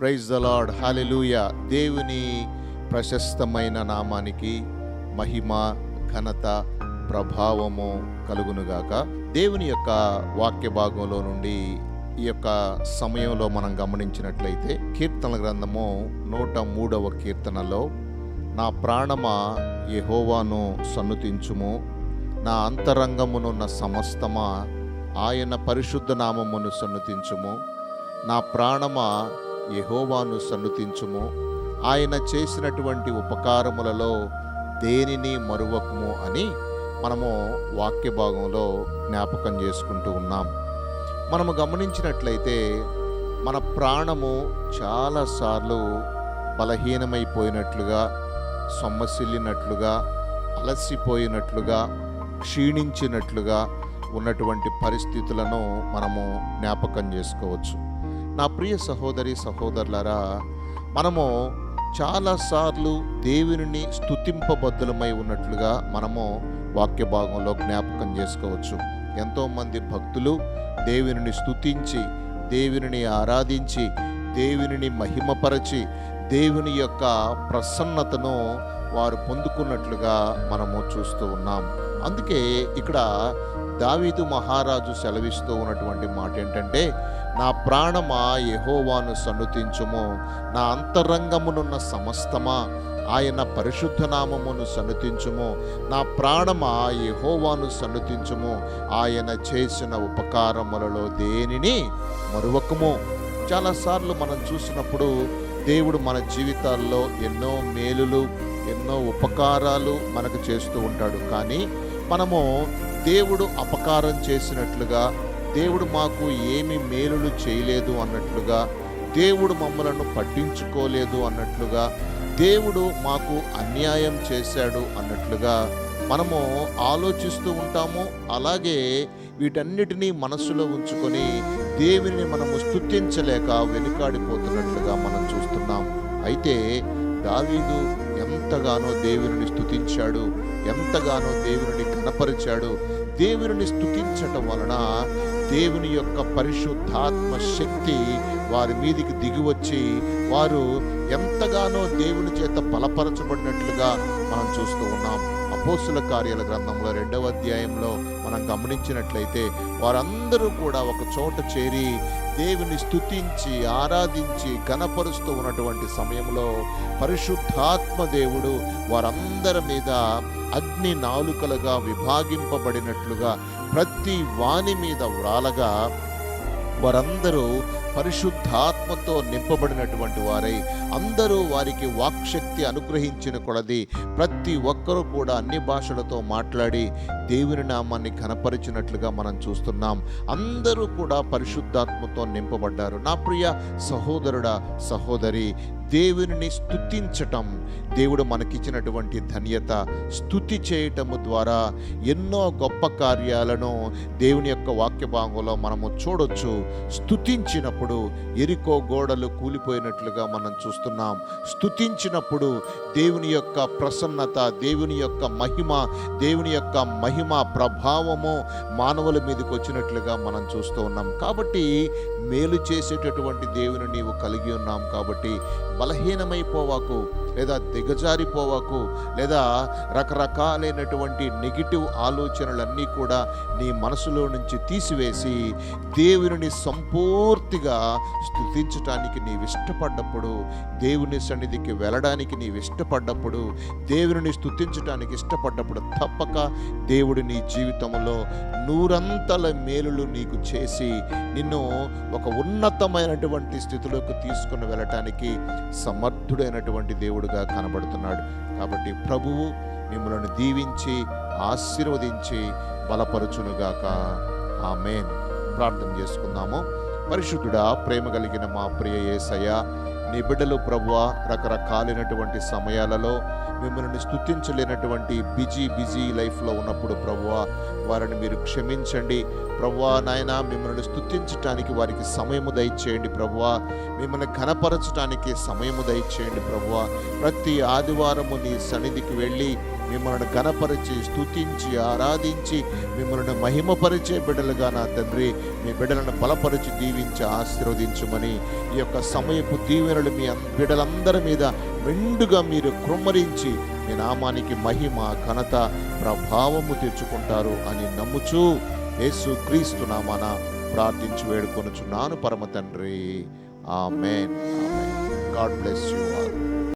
Praise the lord, హల్లెలూయా. దేవుని ప్రశస్తమైన నామానికి మహిమ, ఘనత, ప్రభావము కలుగునుగాక. దేవుని యొక్క వాక్య భాగంలో నుండి ఈ యొక్క సమయంలో మనం గమనించినట్లయితే కీర్తనల గ్రంథము 103వ కీర్తనలో, నా ప్రాణమా యెహోవాను సన్నుతించుము, నా అంతరంగమునున్న సమస్తమా ఆయన పరిశుద్ధ నామమును సన్నుతించుము. నా ప్రాణమా యెహోవాను సన్నుతించుము, ఆయన చేసినటువంటి ఉపకారములలో దేనిని మరువకుము అని మనము వాక్య భాగంలో జ్ఞాపకం చేసుకుంటూ ఉన్నాం. మనము గమనించినట్లయితే మన ప్రాణము చాలాసార్లు బలహీనమైపోయినట్లుగా, సొమ్మసిల్లినట్లుగా, అలసిపోయినట్లుగా, క్షీణించినట్లుగా ఉన్నటువంటి పరిస్థితులను మనము జ్ఞాపకం చేసుకోవచ్చు. నా ప్రియ సహోదరి సహోదరులారా, మనము చాలాసార్లు దేవునిని స్తుతింపబద్ధులమై ఉన్నట్లుగా మనము వాక్య భాగంలో జ్ఞాపకం చేసుకోవచ్చు. ఎంతోమంది భక్తులు దేవునిని స్తుతించి, దేవునిని ఆరాధించి, దేవునిని మహిమపరచి, దేవుని యొక్క ప్రసన్నతను వారు పొందుకున్నట్లుగా మనము చూస్తూ ఉన్నాం. అందుకే ఇక్కడ దావీదు మహారాజు సెలవిస్తూ ఉన్నటువంటి మాట ఏంటంటే, నా ప్రాణమా యెహోవాను సన్నుతించుము, నా అంతరంగమునున్న సమస్తమా ఆయన పరిశుద్ధ నామమును సన్నుతించుము. నా ప్రాణమా యెహోవాను సన్నుతించుము, ఆయన చేసిన ఉపకారములలో దేనిని మరువకము. చాలాసార్లు మనం చూసినప్పుడు దేవుడు మన జీవితాల్లో ఎన్నో మేలులు, ఎన్నో ఉపకారాలు మనకు చేస్తూ ఉంటాడు. కానీ మనము దేవుడు అపకారం చేసినట్లుగా, దేవుడు మాకు ఏమి మేలులు చేయలేదు అన్నట్లుగా, దేవుడు మమ్మలను పట్టించుకోలేదు అన్నట్లుగా, దేవుడు మాకు అన్యాయం చేశాడు అన్నట్లుగా మనము ఆలోచిస్తూ ఉంటాము. అలాగే వీటన్నిటినీ మనస్సులో ఉంచుకొని దేవుని మనము స్తుతించలేక వెనుకాడిపోతున్నట్లుగా మనం చూస్తున్నాం. అయితే దావీదు ఎంతగానో దేవుని స్తుతించాడు, ఎంతగానో దేవుని ఘనపరిచాడు. దేవుని స్తుతించటం వలన దేవుని యొక్క పరిశుద్ధాత్మ శక్తి వారి మీదికి దిగివచ్చి వారు ఎంతగానో దేవుని చేత బలపరచబడినట్లుగా మనం చూస్తూ ఉన్నాం. అపోస్తుల కార్యాల గ్రంథంలో 2వ అధ్యాయంలో మనం గమనించినట్లయితే వారందరూ కూడా ఒక చోట చేరి దేవుని స్తుతించి, ఆరాధించి, ఘనపరుస్తూ ఉన్నటువంటి సమయంలో పరిశుద్ధాత్మ దేవుడు వారందరి మీద అగ్ని నాలుకలుగా విభాగింపబడినట్లుగా ప్రతి వాని మీద వ్రాలగా వారందరూ పరిశుద్ధాత్మతో నింపబడినటువంటి వారై, అందరూ వారికి వాక్శక్తి అనుగ్రహించిన కొలది ప్రతి ఒక్కరూ కూడా అన్ని భాషలతో మాట్లాడి దేవుని నామాన్ని ఘనపరిచినట్లుగా మనం చూస్తున్నాం. అందరూ కూడా పరిశుద్ధాత్మతో నింపబడ్డారు. నా ప్రియ సహోదరుడా, సహోదరి, దేవునిని స్తుతించటం దేవుడు మనకిచ్చినటువంటి ధన్యత. స్తుతి చేయటము ద్వారా ఎన్నో గొప్ప కార్యాలను దేవుని యొక్క వాక్య భాగంలో మనము చూడొచ్చు. స్తుతించినప్పుడు ఎరికో గోడలు కూలిపోయినట్లుగా మనం చూస్తున్నాం. స్తుతించినప్పుడు దేవుని యొక్క ప్రసన్నత, దేవుని యొక్క మహిమ, దేవుని యొక్క మహిమ ప్రభావము మానవుల మీదకి వచ్చినట్లుగా మనం చూస్తూ ఉన్నాం. కాబట్టి మేలు చేసేటటువంటి దేవుని నీవు కలిగి ఉన్నాం. కాబట్టి బలహీనమైపోవాకు, లేదా దిగజారిపోవాకు, లేదా రకరకాలైనటువంటి నెగిటివ్ ఆలోచనలన్నీ కూడా నీ మనసులో నుంచి తీసివేసి దేవుని సంపూర్తిగా స్తుతించటానికి నీవు ఇష్టపడ్డప్పుడు, దేవుని సన్నిధికి వెళ్ళడానికి నీవు ఇష్టపడ్డప్పుడు, దేవుని స్తుతించటానికి ఇష్టపడ్డప్పుడు తప్పక దేవుడు నీ జీవితంలో నూరంతల మేలులు నీకు చేసి నిన్ను ఒక ఉన్నతమైనటువంటి స్థితిలోకి తీసుకుని వెళ్ళటానికి సమర్థుడైనటువంటి దేవుడుగా కనబడుతున్నాడు. కాబట్టి ప్రభువు మిమ్మల్ని దీవించి ఆశీర్వదించి బలపరచునుగాక. ఆమేన్. ప్రార్థన చేసుకుందాము. పరిశుద్ధుడా, ప్రేమ కలిగిన మా ప్రియ యేసయ్య, నీ బిడ్డలు ప్రభువా రకరకాలైనటువంటి సమయాలలో మిమ్మల్ని స్తుతించలేనటువంటి బిజీ లైఫ్లో ఉన్నప్పుడు ప్రభువా వారిని మీరు క్షమించండి ప్రభువా. నాయన మిమ్మల్ని స్తుతించటానికి వారికి సమయము దయచేయండి ప్రభువా. మిమ్మల్ని ఘనపరచడానికి సమయము దయచేయండి ప్రభువా. ప్రతి ఆదివారము నీ సన్నిధికి వెళ్ళి మిమ్మల్ని ఘనపరిచి స్తుతించి ఆరాధించి మిమ్మల్ని మహిమపరిచే బిడ్డలుగా నా తండ్రి మీ బిడ్డలను బలపరిచి దీవించి ఆశీర్వదించమని ఈ యొక్క సమయపు దీవెనలు మీ బిడ్డలందరి మీద మెండుగా మీరు కృమ్మరించి మీ నామానికి మహిమ ఘనత ప్రభావము తెచ్చుకుంటారు అని నమ్ముచూ యేసు క్రీస్తు నామాన ప్రార్థించి వేడుకొనుచున్నాను పరమ తండ్రి. ఆమేన్. God bless you.